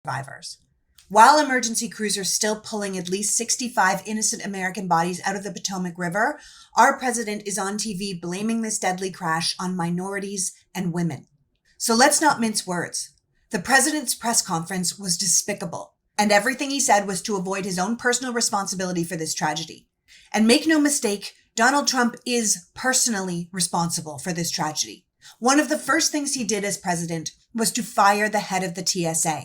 survivors. While emergency crews are still pulling at least 65 innocent American bodies out of the Potomac River, our president is on TV blaming this deadly crash on minorities and women. So let's not mince words. The president's press conference was despicable, and everything he said was to avoid his own personal responsibility for this tragedy. And make no mistake, Donald Trump is personally responsible for this tragedy. One of the first things he did as president was to fire the head of the TSA,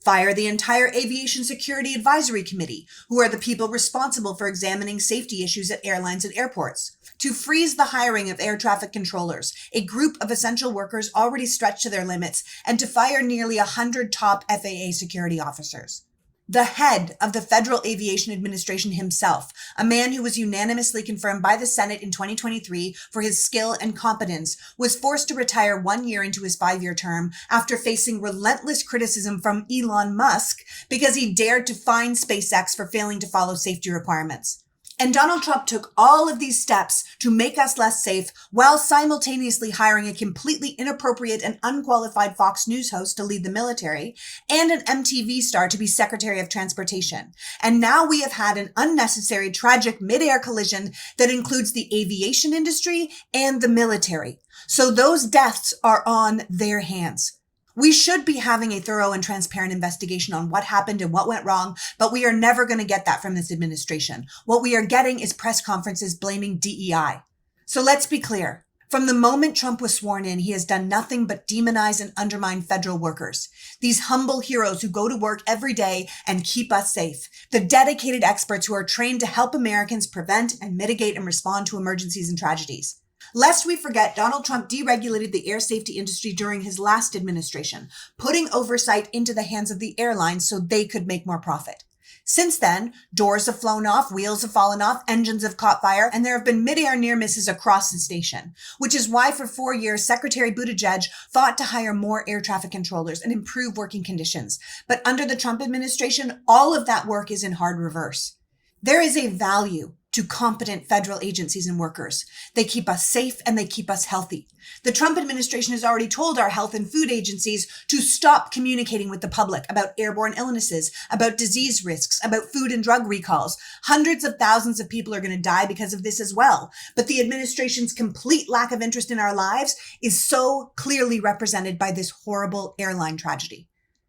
fire the entire Aviation Security Advisory Committee, who are the people responsible for examining safety issues at airlines and airports, to freeze the hiring of air traffic controllers, a group of essential workers already stretched to their limits, and to fire nearly 100 top FAA security officers. The head of the Federal Aviation Administration himself, a man who was unanimously confirmed by the Senate in 2023 for his skill and competence, was forced to retire 1 year into his 5-year term after facing relentless criticism from Elon Musk because he dared to fine SpaceX for failing to follow safety requirements. And Donald Trump took all of these steps to make us less safe while simultaneously hiring a completely inappropriate and unqualified Fox News host to lead the military and an MTV star to be Secretary of Transportation. And now we have had an unnecessary, tragic mid-air collision that includes the aviation industry and the military. So those deaths are on their hands. We should be having a thorough and transparent investigation on what happened and what went wrong, but we are never going to get that from this administration. What we are getting is press conferences blaming DEI. So let's be clear. From the moment Trump was sworn in, he has done nothing but demonize and undermine federal workers. These humble heroes who go to work every day and keep us safe. The dedicated experts who are trained to help Americans prevent and mitigate and respond to emergencies and tragedies. Lest we forget, Donald Trump deregulated the air safety industry during his last administration, putting oversight into the hands of the airlines so they could make more profit. Since then, doors have flown off, wheels have fallen off, engines have caught fire, and there have been mid-air near misses across the station, which is why for 4 years, Secretary Buttigieg fought to hire more air traffic controllers and improve working conditions. But under the Trump administration, all of that work is in hard reverse. There is a value to competent federal agencies and workers. They keep us safe and they keep us healthy. The Trump administration has already told our health and food agencies to stop communicating with the public about airborne illnesses, about disease risks, about food and drug recalls. Hundreds of thousands of people are going to die because of this as well. But the administration's complete lack of interest in our lives is so clearly represented by this horrible airline tragedy.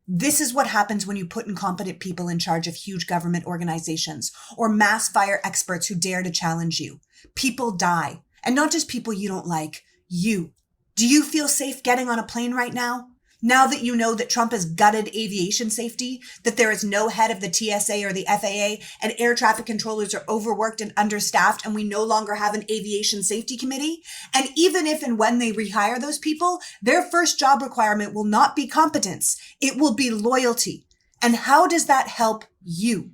This is what happens when you put incompetent people in charge of huge government organizations or mass fire experts who dare to challenge you. People die, and not just people you don't like, you. Do you feel safe getting on a plane right now? Now that you know that Trump has gutted aviation safety, that there is no head of the TSA or the FAA, and air traffic controllers are overworked and understaffed, and we no longer have an aviation safety committee? And even if and when they rehire those people, their first job requirement will not be competence. It will be loyalty. And how does that help you?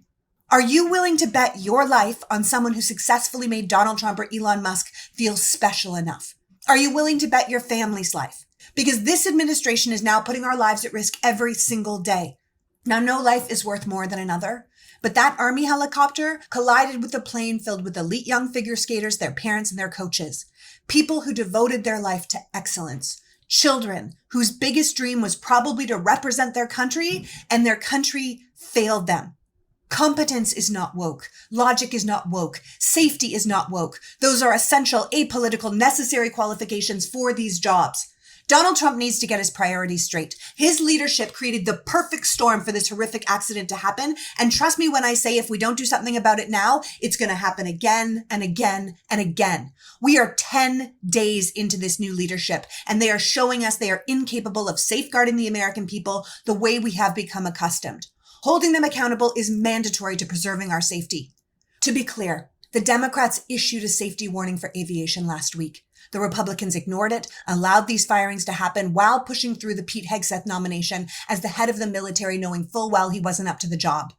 Are you willing to bet your life on someone who successfully made Donald Trump or Elon Musk feel special enough? Are you willing to bet your family's life? Because this administration is now putting our lives at risk every single day. Now, no life is worth more than another, but that Army helicopter collided with a plane filled with elite young figure skaters, their parents, and their coaches. People who devoted their life to excellence. Children whose biggest dream was probably to represent their country, and their country failed them. Competence is not woke. Logic is not woke. Safety is not woke. Those are essential, apolitical, necessary qualifications for these jobs. Donald Trump needs to get his priorities straight. His leadership created the perfect storm for this horrific accident to happen. And trust me when I say if we don't do something about it now, it's going to happen again and again and again. We are 10 days into this new leadership, and they are showing us they are incapable of safeguarding the American people the way we have become accustomed. Holding them accountable is mandatory to preserving our safety. To be clear, the Democrats issued a safety warning for aviation last week. The Republicans ignored it, allowed these firings to happen while pushing through the Pete Hegseth nomination as the head of the military, knowing full well he wasn't up to the job.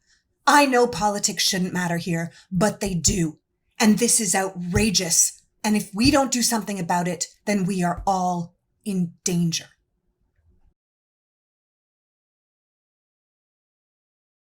I know politics shouldn't matter here, but they do. And this is outrageous. And if we don't do something about it, then we are all in danger.